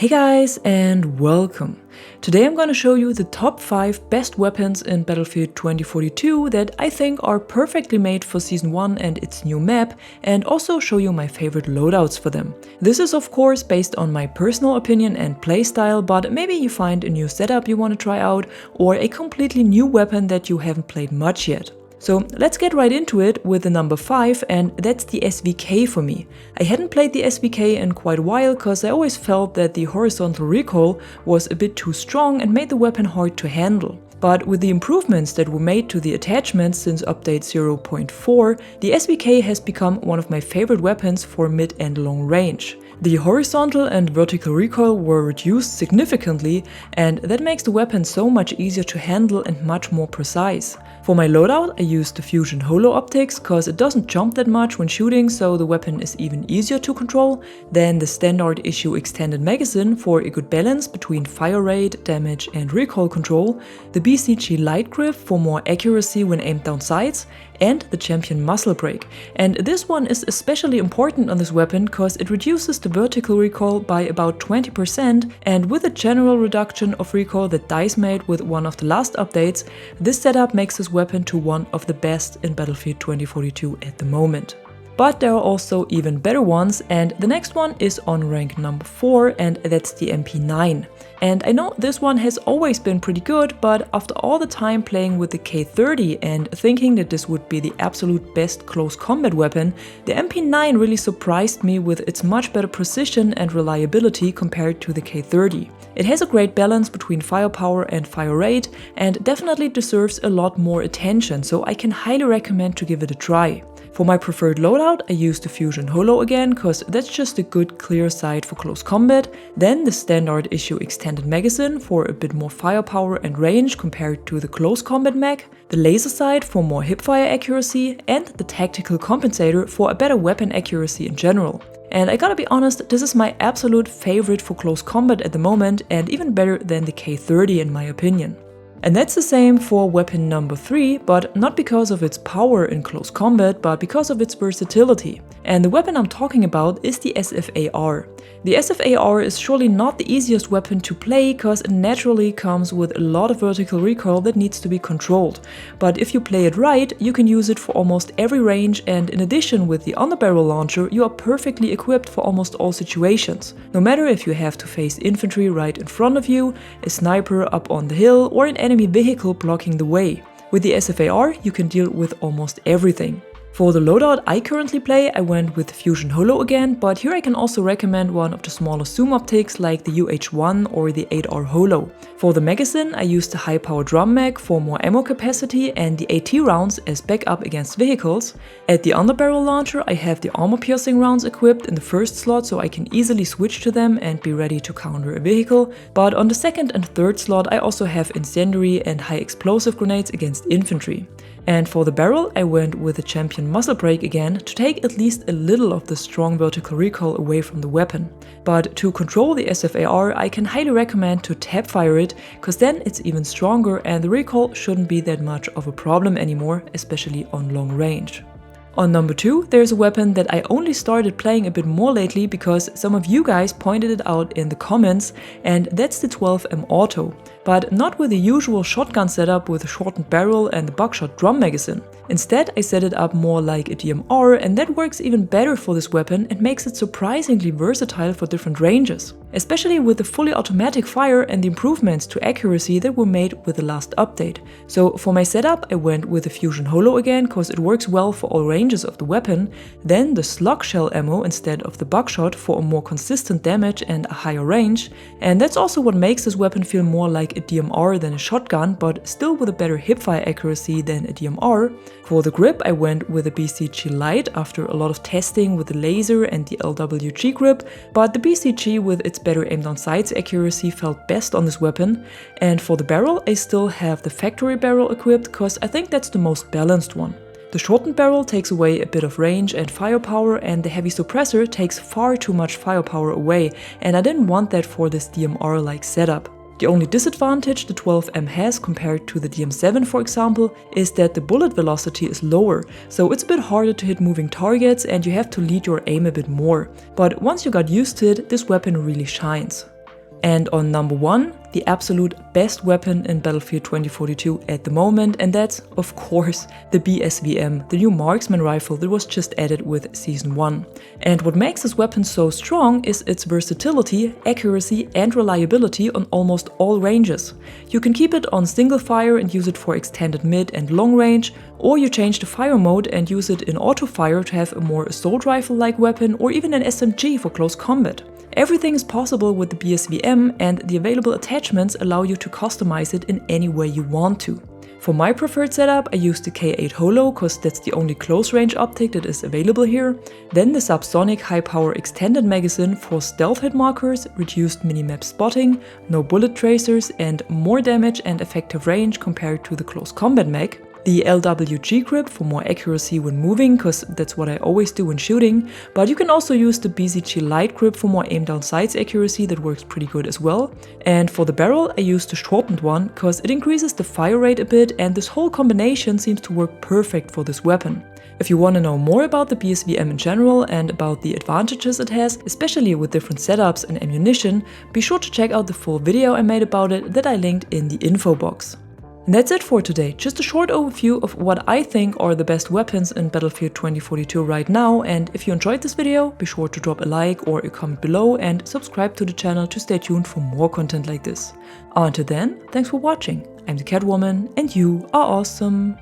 Hey guys, and welcome! Today I'm going to show you the top 5 best weapons in Battlefield 2042 that I think are perfectly made for Season 1 and its new map, and also show you my favorite loadouts for them. This is of course based on my personal opinion and playstyle, but maybe you find a new setup you want to try out, or a completely new weapon that you haven't played much yet. So let's get right into it with the number 5, and that's the SVK for me. I hadn't played the SVK in quite a while because I always felt that the horizontal recoil was a bit too strong and made the weapon hard to handle. But with the improvements that were made to the attachments since update 0.4, the SVK has become one of my favorite weapons for mid and long range. The horizontal and vertical recoil were reduced significantly, and that makes the weapon so much easier to handle and much more precise. For my loadout I used the Fusion Holo optics cause it doesn't jump that much when shooting, so the weapon is even easier to control, then the standard issue extended magazine for a good balance between fire rate, damage and recoil control, the BCG light grip for more accuracy when aimed down sights, and the champion muzzle brake. And this one is especially important on this weapon cause it reduces the vertical recoil by about 20%, and with a general reduction of recoil that DICE made with one of the last updates, this setup makes this weapon to one of the best in Battlefield 2042 at the moment. But there are also even better ones, and the next one is on rank number 4, and that's the MP9. And I know this one has always been pretty good, but after all the time playing with the K30 and thinking that this would be the absolute best close combat weapon, the MP9 really surprised me with its much better precision and reliability compared to the K30. It has a great balance between firepower and fire rate, and definitely deserves a lot more attention, so I can highly recommend to give it a try. For my preferred loadout I used the Fusion Holo again, cause that's just a good clear sight for close combat, then the standard issue extended magazine for a bit more firepower and range compared to the close combat mag, the laser sight for more hipfire accuracy, and the tactical compensator for a better weapon accuracy in general. And I gotta be honest, this is my absolute favorite for close combat at the moment, and even better than the K30 in my opinion. And that's the same for weapon number 3, but not because of its power in close combat, but because of its versatility. And the weapon I'm talking about is the SFAR. The SFAR is surely not the easiest weapon to play cause it naturally comes with a lot of vertical recoil that needs to be controlled. But if you play it right, you can use it for almost every range, and in addition with the underbarrel launcher you are perfectly equipped for almost all situations. No matter if you have to face infantry right in front of you, a sniper up on the hill, or an enemy vehicle blocking the way. With the SFAR you can deal with almost everything. For the loadout I currently play, I went with Fusion Holo again, but here I can also recommend one of the smaller zoom optics like the UH1 or the 8R Holo. For the magazine I used the high power drum mag for more ammo capacity and the AT rounds as backup against vehicles. At the underbarrel launcher I have the armor piercing rounds equipped in the first slot so I can easily switch to them and be ready to counter a vehicle, but on the second and third slot I also have incendiary and high explosive grenades against infantry. And for the barrel I went with the champion muzzle brake again to take at least a little of the strong vertical recoil away from the weapon. But to control the SFAR I can highly recommend to tap fire it, cause then it's even stronger and the recoil shouldn't be that much of a problem anymore, especially on long range. On number 2, there's a weapon that I only started playing a bit more lately because some of you guys pointed it out in the comments, and that's the 12M Auto. But not with the usual shotgun setup with a shortened barrel and the buckshot drum magazine. Instead I set it up more like a DMR, and that works even better for this weapon and makes it surprisingly versatile for different ranges. Especially with the fully automatic fire and the improvements to accuracy that were made with the last update. So for my setup I went with the Fusion Holo again cause it works well for all ranges of the weapon, then the slug shell ammo instead of the buckshot for a more consistent damage and a higher range, and that's also what makes this weapon feel more like a DMR than a shotgun, but still with a better hipfire accuracy than a DMR. For the grip I went with a BCG Lite after a lot of testing with the laser and the LWG grip, but the BCG with its better aim down sights accuracy felt best on this weapon. And for the barrel I still have the factory barrel equipped cause I think that's the most balanced one. The shortened barrel takes away a bit of range and firepower, and the heavy suppressor takes far too much firepower away, and I didn't want that for this DMR-like setup. The only disadvantage the 12M has compared to the DM7 for example is that the bullet velocity is lower, so it's a bit harder to hit moving targets and you have to lead your aim a bit more. But once you got used to it, this weapon really shines. And on number 1, the absolute best weapon in Battlefield 2042 at the moment, and that's, of course, the BSV-M, the new marksman rifle that was just added with Season 1. And what makes this weapon so strong is its versatility, accuracy and reliability on almost all ranges. You can keep it on single fire and use it for extended mid and long range, or you change the fire mode and use it in auto fire to have a more assault rifle-like weapon, or even an SMG for close combat. Everything is possible with the BSV-M, and the available attachments allow you to customize it in any way you want to. For my preferred setup, I use the K8 Holo, cause that's the only close range optic that is available here. Then the subsonic high power extended magazine for stealth hit markers, reduced minimap spotting, no bullet tracers and more damage and effective range compared to the close combat mag. The LWG grip for more accuracy when moving, cause that's what I always do when shooting, but you can also use the BZG light grip for more aim down sights accuracy, that works pretty good as well. And for the barrel I use the shortened one, cause it increases the fire rate a bit, and this whole combination seems to work perfect for this weapon. If you want to know more about the BSV-M in general and about the advantages it has, especially with different setups and ammunition, be sure to check out the full video I made about it that I linked in the info box. And that's it for today, just a short overview of what I think are the best weapons in Battlefield 2042 right now, and if you enjoyed this video, be sure to drop a like or a comment below and subscribe to the channel to stay tuned for more content like this. Until then, thanks for watching, I'm the Catwoman and you are awesome!